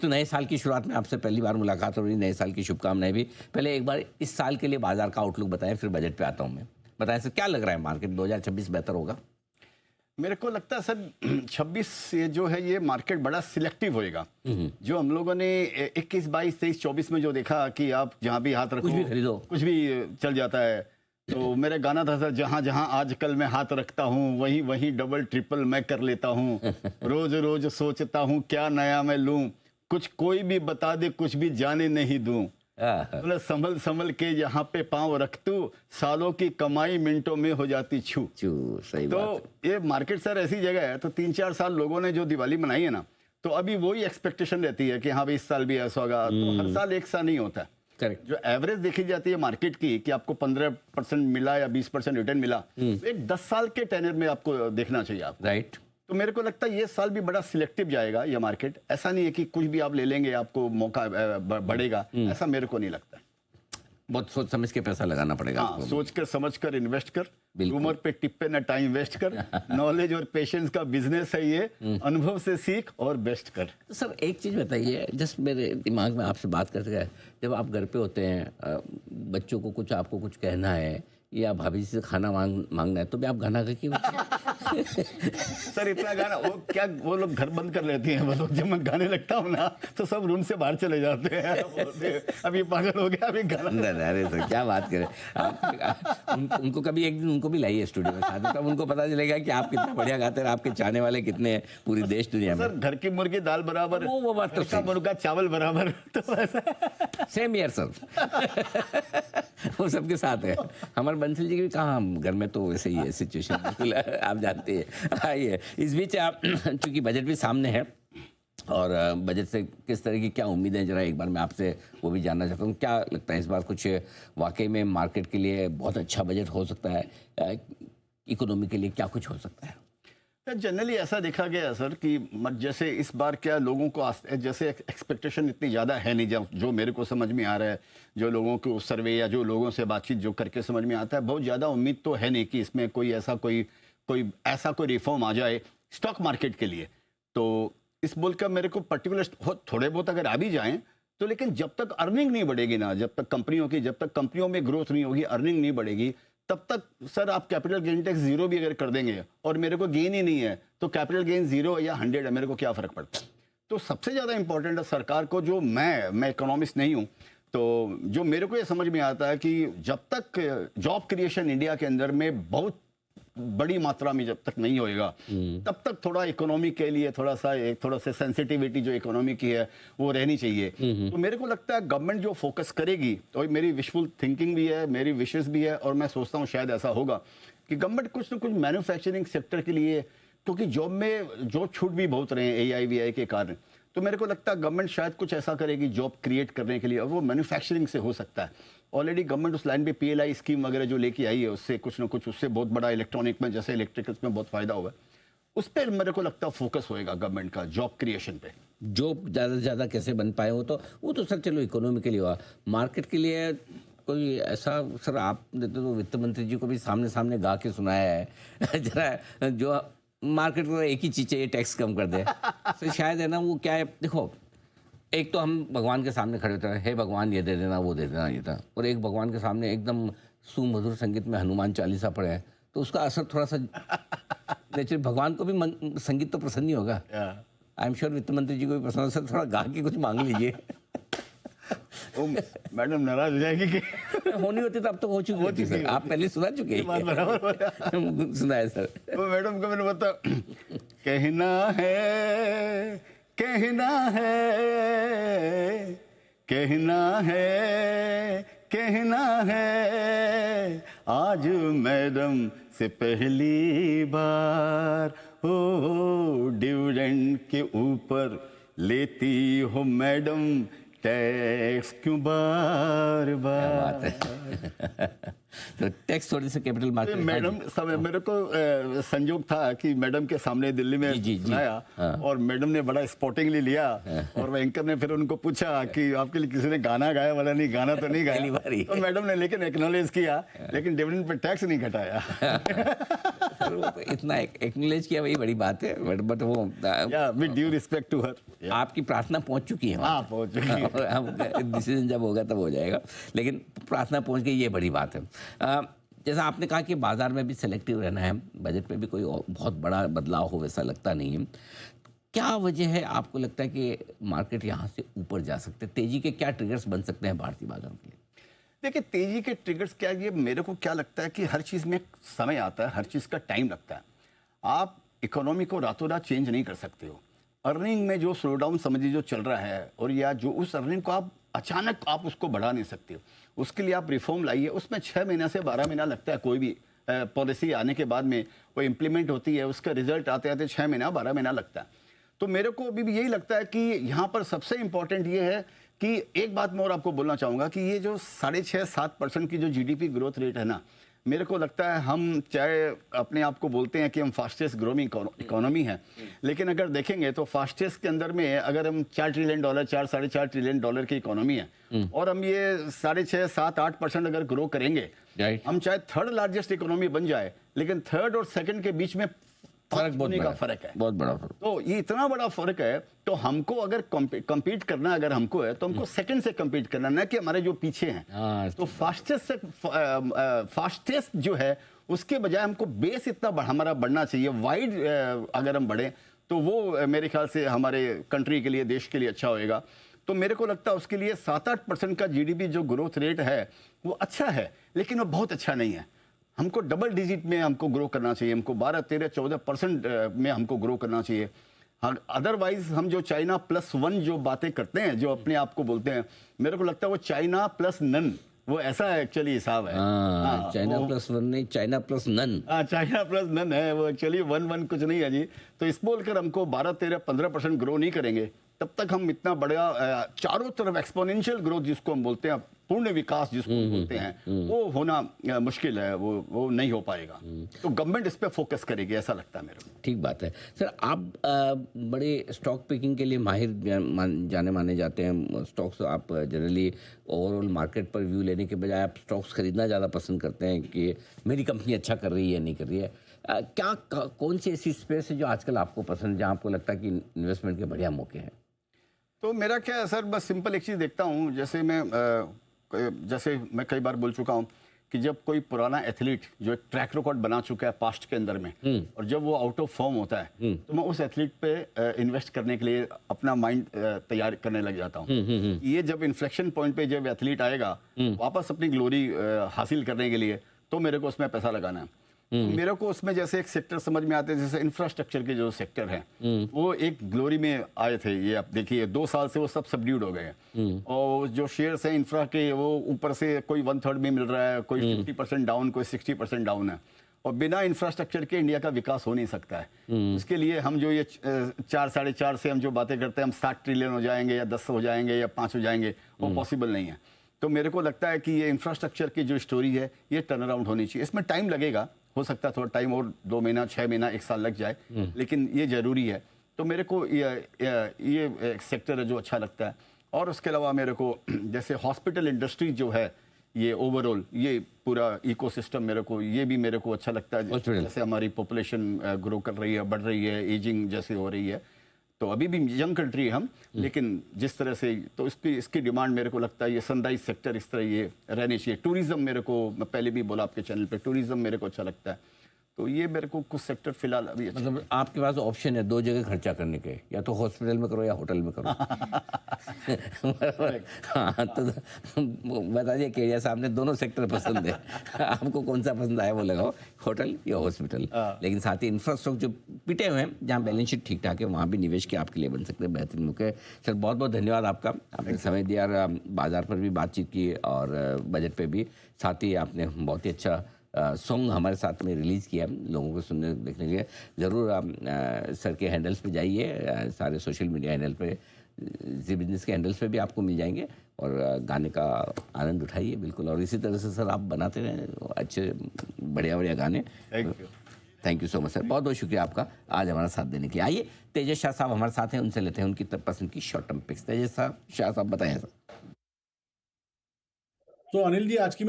तो नए साल की शुरुआत में आपसे पहली बार मुलाकात हो रही, नए साल की शुभकामनाएं भी। पहले एक बार इस साल के लिए बाजार का आउटलुक बताएं, फिर बजट पे आता हूं मैं। बताएं सर, क्या लग रहा है मार्केट 2026 बेहतर होगा? मेरे को लगता है सर 26 ये जो है ये मार्केट बड़ा सिलेक्टिव होएगा। जो हम लोगों ने 21, 22, 23, 24 में जो देखा कि आप जहाँ भी हाथ रखो कुछ भी खरीदो, कुछ भी चल जाता है। तो मेरा गाना था सर, जहाँ जहाँ आजकल मैं हाथ रखता हूँ वहीं वहीं डबल ट्रिपल मैं कर लेता हूँ। रोज रोज सोचता हूँ क्या नया मैं लूँ, कुछ कोई भी बता दे कुछ भी जाने नहीं दूँ। मतलब संभल संभल के यहाँ पे पांव रख तू, सालों की कमाई मिनटों में हो जाती छू। सही तो बात है। ये मार्केट सर ऐसी जगह है, तो 3-4 साल लोगों ने जो दिवाली मनाई है ना, तो अभी वही एक्सपेक्टेशन रहती है कि हाँ भाई इस साल भी ऐसा होगा। तो हर साल एक सा नहीं होता है। करेक्ट। जो एवरेज देखी जाती है मार्केट की कि आपको 15% मिला या 20% रिटर्न मिला, तो एक 10 साल के टेनर में आपको देखना चाहिए आप। राइट। तो मेरे को लगता है ये साल भी बड़ा सिलेक्टिव जाएगा ये मार्केट। ऐसा नहीं है कि कुछ भी आप ले लेंगे आपको मौका बढ़ेगा, ऐसा मेरे को नहीं लगता। बहुत सोच समझ के पैसा लगाना पड़ेगा। हाँ, सोच कर समझ कर इन्वेस्ट कर, बिल्कुल। रूमर पे टिप्पे ना टाइम वेस्ट कर। नॉलेज और पेशेंस का बिजनेस है ये, अनुभव से सीख और बेस्ट कर। तो सर एक चीज़ बताइए, जस्ट मेरे दिमाग में आपसे बात करते गए, जब आप घर पे होते हैं, बच्चों को कुछ आपको कुछ कहना है या भाभी से खाना मांगना है, तो भी आप गाना गा के सर इतना गाना वो लोग घर बंद कर लेती हैं। वो लोग जब मैं गाने लगता हूँ ना तो सब रूम से बाहर चले जाते हैं। अभी पागल हो गया, अभी गाना। अरे सर क्या बात करें। उनको कभी एक दिन उनको भी लाइए स्टूडियो में साथ, तब उनको पता चलेगा कि आप कितना बढ़िया गाते हैं, आपके चाहने वाले कितने हैं पूरी देश दुनिया में। सर घर की मुर्गी दाल बराबर, वो बात तो सही। मुर्गा चावल बराबर। तो ऐसा सेम ईयर सर। वो सबके साथ है। हमारे बंसल जी की भी कहा, हम घर में तो वैसे ही है सिचुएशन, बिल्कुल आप जानते हैं। आइए इस बीच आप चूंकि बजट भी सामने है और बजट से किस तरह की क्या उम्मीदें हैं, जरा एक बार मैं आपसे वो भी जानना चाहता हूँ। क्या लगता है इस बार कुछ वाकई में मार्केट के लिए बहुत अच्छा बजट हो सकता है, इकोनॉमी के लिए क्या कुछ हो सकता है? जनरली ऐसा देखा गया सर कि जैसे इस बार क्या लोगों को जैसे एक्सपेक्टेशन इतनी ज़्यादा है नहीं, जो मेरे को समझ में आ रहा है, जो लोगों को सर्वे या जो लोगों से बातचीत जो करके समझ में आता है, बहुत ज़्यादा उम्मीद तो है नहीं कि इसमें कोई ऐसा कोई रिफॉर्म आ जाए स्टॉक मार्केट के लिए। तो इस बोलकर मेरे को पर्टिकुलर थोड़े बहुत अगर आ भी जाएँ तो, लेकिन जब तक अर्निंग नहीं बढ़ेगी ना, जब तक कंपनियों में ग्रोथ नहीं होगी, अर्निंग नहीं बढ़ेगी, तब तक सर आप कैपिटल गेन टैक्स 0 भी अगर कर देंगे और मेरे को गेन ही नहीं है, तो कैपिटल गेन 0 या 100 है, मेरे को क्या फर्क पड़ता है। तो सबसे ज़्यादा इंपॉर्टेंट है सरकार को, जो मैं इकोनॉमिस्ट नहीं हूँ, तो जो मेरे को ये समझ में आता है कि जब तक जॉब क्रिएशन इंडिया के अंदर में बहुत बड़ी मात्रा में जब तक नहीं होएगा, तब तक थोड़ा इकोनॉमी के लिए थोड़ा सा सेंसिटिविटी जो इकोनॉमी की है वो रहनी चाहिए। तो मेरे को लगता है गवर्नमेंट जो फोकस करेगी, और मेरी विशफुल थिंकिंग भी है, मेरी विशेस भी है, और मैं सोचता हूँ शायद ऐसा होगा कि गवर्नमेंट कुछ ना कुछ मैन्युफैक्चरिंग सेक्टर के लिए, क्योंकि जॉब में जो छूट भी बहुत रहे हैं AIVI के कारण, तो मेरे को लगता है गवर्नमेंट शायद कुछ ऐसा करेगी जॉब क्रिएट करने के लिए, और वो मैन्युफैक्चरिंग से हो सकता है। ऑलरेडी गवर्नमेंट उस लाइन पे PLI स्कीम वगैरह जो लेके आई है, उससे कुछ ना कुछ, उससे बहुत बड़ा इलेक्ट्रॉनिक में, जैसे इलेक्ट्रिकल्स में बहुत फायदा हुआ है। उस पर मेरे को लगता है फोकस होएगा गवर्नमेंट का जॉब क्रिएशन पे। जॉब ज़्यादा से ज़्यादा कैसे बन पाए, वो तो सर चलो इकोनॉमी के लिए हुआ। मार्केट के लिए कोई ऐसा सर आपने तो वित्त मंत्री जी को भी सामने सामने गा के सुनाया है जरा, जो मार्केट को एक ही चीज़ चाहिए, टैक्स कम कर दे। तो शायद है ना, वो क्या है, देखो एक तो हम भगवान के सामने खड़े होते हैं, हे भगवान ये दे देना वो दे देना, ये था, और एक भगवान के सामने एकदम सुमधुर संगीत में हनुमान चालीसा पड़े है, तो उसका असर थोड़ा सा नेचुरल, भगवान को भी संगीत तो पसंद नहीं होगा। आई एम श्योर वित्त मंत्री जी को भी पसंद, सर थोड़ा गा के कुछ मांग लीजिए। मैडम नाराज हो जाएगी कि होनी होती तो अब तो हो चुकी होती सर, आप पहले सुना चुके हैं। बराबर सुनाए सर। तो मैडम को मैंने बता, कहना है कहना है कहना है कहना है, आज मैडम से पहली बार हो डिविडेंड के ऊपर लेती हो मैडम टैक्स क्यों बार बार। क्या बात है। तो टैक्स थोड़ी सी कैपिटल मार्केट। मैडम समय मेरे को संजोग था कि मैडम के सामने दिल्ली में जी। सुनाया, और मैडम ने बड़ा स्पोर्टिंगली लिया, और वो एंकर ने फिर उनको पूछा कि आपके लिए किसी ने गाना गाया, वाला नहीं गाना तो नहीं पहली बार ही। गाया, तो मैडम ने लेकिन एक्नॉलेज किया, लेकिन डिविडेंड पे टैक्स नहीं घटाया। सर वो तो इतना एक्नॉलेज किया, वही बड़ी बात है। बट वो with due respect to her, आपकी प्रार्थना पहुंच चुकी है। हाँ पहुंच चुकी है। अब डिसीजन जब होगा तब हो जाएगा, लेकिन प्रार्थना पहुंच गई, ये बड़ी बात है। जैसा आपने कहा कि बाजार में भी सेलेक्टिव रहना है, बजट में भी कोई बहुत बड़ा बदलाव हो वैसा लगता नहीं है। क्या वजह है आपको लगता है कि मार्केट यहाँ से ऊपर जा सकते हैं? तेजी के क्या ट्रिगर्स बन सकते हैं भारतीय बाजारों के लिए? देखिए तेजी के ट्रिगर्स क्या, ये मेरे को क्या लगता है कि हर चीज़ में समय आता है, हर चीज़ का टाइम लगता है। आप इकोनॉमी को रातों रात चेंज नहीं कर सकते हो। अर्निंग में जो स्लो डाउन समझिए जो चल रहा है, और या जो उस अर्निंग को आप अचानक आप उसको बढ़ा नहीं सकते हो। उसके लिए आप रिफॉर्म लाइए, उसमें 6 महीना से 12 महीना लगता है। कोई भी पॉलिसी आने के बाद में वो इम्प्लीमेंट होती है, उसका रिजल्ट आते आते 6 महीना 12 महीना लगता है। तो मेरे को अभी भी यही लगता है कि यहाँ पर सबसे इम्पोर्टेंट ये है कि एक बात मैं और आपको बोलना चाहूँगा कि ये जो 6.5-7% की जो जीडीपी ग्रोथ रेट है ना, मेरे को लगता है हम चाहे अपने आप को बोलते हैं कि हम फास्टेस्ट ग्रोइंग इकोनॉमी है, लेकिन अगर देखेंगे तो फास्टेस्ट के अंदर में अगर हम $4 ट्रिलियन 4-4.5 ट्रिलियन डॉलर की इकोनॉमी है, और हम ये 6.5-7-8% अगर ग्रो करेंगे, हम चाहे थर्ड लार्जेस्ट इकोनॉमी बन जाए, लेकिन थर्ड और सेकंड के बीच में फर्क फर्क है, बहुत बड़ा फर्क। तो ये इतना बड़ा फर्क है, तो हमको अगर कम्पीट करना अगर हमको है तो हमको सेकंड से कम्पीट करना, ना कि हमारे जो पीछे हैं। तो फास्टेस्ट जो है उसके बजाय हमको बेस इतना हमारा बढ़ना चाहिए, वाइड अगर हम बढ़े तो वो मेरे ख्याल से हमारे कंट्री के लिए, देश के लिए अच्छा होएगा। तो मेरे को लगता है उसके लिए 7-8% का जीडीपी जो ग्रोथ रेट है वो अच्छा है, लेकिन वो बहुत अच्छा नहीं है। हमको डबल डिजिट में हमको ग्रो करना चाहिए, हमको 12-13-14% में हमको ग्रो करना चाहिए। अदरवाइज हम जो चाइना +1 जो बातें करते हैं, जो अपने आप को बोलते हैं, मेरे को लगता है वो चाइना प्लस नन, वो ऐसा एक्चुअली हिसाब है। चाइना +1 नहीं, China plus none. China plus none है वो, एक्चुअली 1 कुछ नहीं है जी। तो इस बोलकर हमको 12-13-15% ग्रो नहीं करेंगे, तब तक हम इतना बड़ा चारों तरफ एक्सपोनेंशियल ग्रोथ जिसको हम बोलते हैं, पूर्ण विकास जिसको हम बोलते हैं, वो होना मुश्किल है, वो नहीं हो पाएगा। तो गवर्नमेंट इस पे फोकस करेगी, ऐसा लगता है मेरे को। ठीक बात है सर। आप बड़े स्टॉक पिकिंग के लिए माहिर जाने माने जाते हैं। स्टॉक्स आप जनरली ओवरऑल मार्केट पर व्यू लेने के बजाय आप स्टॉक्स खरीदना ज़्यादा पसंद करते हैं कि मेरी कंपनी अच्छा कर रही है नहीं कर रही है। कौन सी ऐसी स्पेस है जो आजकल आपको पसंद है, जहाँ आपको लगता है कि इन्वेस्टमेंट के बढ़िया मौके हैं? तो मेरा क्या है सर, बस सिंपल एक चीज़ देखता हूँ, जैसे मैं कई बार बोल चुका हूँ कि जब कोई पुराना एथलीट जो एक ट्रैक रिकॉर्ड बना चुका है पास्ट के अंदर में, और जब वो आउट ऑफ फॉर्म होता है, तो मैं उस एथलीट पे इन्वेस्ट करने के लिए अपना माइंड तैयार करने लग जाता हूँ। ये जब इन्फ्लेक्शन पॉइंट पे जब एथलीट आएगा वापस अपनी ग्लोरी हासिल करने के लिए, तो मेरे को उसमें पैसा लगाना है। मेरे को उसमें जैसे एक सेक्टर समझ में आते हैं, जैसे इंफ्रास्ट्रक्चर के जो सेक्टर हैं, वो एक ग्लोरी में आए थे। ये आप देखिए 2 साल से वो सब सबड्यूड हो गए हैं, और जो शेयर्स हैं इंफ्रा के, वो ऊपर से कोई 1/3 में मिल रहा है, कोई 50% डाउन, कोई 60% डाउन है। और बिना इंफ्रास्ट्रक्चर के इंडिया का विकास हो नहीं सकता है। इसके लिए हम जो ये 4-4.5 से हम जो बातें करते हैं, हम 60 ट्रिलियन हो जाएंगे या 10 हो जाएंगे या 5 हो जाएंगे, वो पॉसिबल नहीं है। तो मेरे को लगता है कि ये इंफ्रास्ट्रक्चर की जो स्टोरी है, ये टर्न अराउंड होनी चाहिए। इसमें टाइम लगेगा, हो सकता है थोड़ा टाइम और 2 महीना, 6 महीना, 1 साल लग जाए, लेकिन ये जरूरी है। तो मेरे को ये एक सेक्टर है जो अच्छा लगता है। और उसके अलावा मेरे को जैसे हॉस्पिटल इंडस्ट्री जो है, ये ओवरऑल ये पूरा इकोसिस्टम मेरे को अच्छा लगता है। जैसे हमारी पॉपुलेशन ग्रो कर रही है, बढ़ रही है, एजिंग जैसे हो रही है, तो अभी भी यंग कंट्री है हम, लेकिन जिस तरह से, तो इसकी डिमांड मेरे को लगता है ये सनराइज सेक्टर इस तरह ये रहनी चाहिए। टूरिज्म मेरे को, मैं पहले भी बोला आपके चैनल पे, टूरिज्म मेरे को अच्छा लगता है। तो ये मेरे को कुछ सेक्टर फिलहाल अभी अच्छा। मतलब आपके पास ऑप्शन है 2 जगह खर्चा करने के, या तो हॉस्पिटल में करो या होटल में करो। हाँ, तो बता दिए केडिया साहब ने, दोनों सेक्टर पसंद है। आपको कौन सा पसंद आया वो लगाओ, होटल या हॉस्पिटल। लेकिन साथ ही इंफ्रास्ट्रक्चर जो पिटे हुए हैं, जहाँ बैलेंस शीट ठीक ठाक है, वहाँ भी निवेश के आपके लिए बन सकते हैं बेहतरीन मौके। सर बहुत बहुत धन्यवाद आपका, आपने समय दिया, बाजार पर भी बातचीत की और बजट पे भी। साथ ही आपने बहुत ही अच्छा सॉन्ग हमारे साथ में रिलीज़ किया, लोगों को सुनने देखने के लिए। ज़रूर आप सर के हैंडल्स पे जाइए, सारे सोशल मीडिया हैंडल पे जी बिजनेस के हैंडल्स पे भी आपको मिल जाएंगे, और गाने का आनंद उठाइए बिल्कुल, और इसी तरह से सर आप बनाते रहें अच्छे बढ़िया बढ़िया गाने। Thank you. Thank you so much sir, बहुत बहुत शुक्रिया आपका आज हमारा साथ देने के लिए। आइए तेजस शाह साहब हमारे साथ हैं, उनसे लेते हैं उनकी पसंद की शॉर्ट टर्म पिक्स। तेजस साहब, शाह साहब बताएं सर। तो अनिल जी, आज की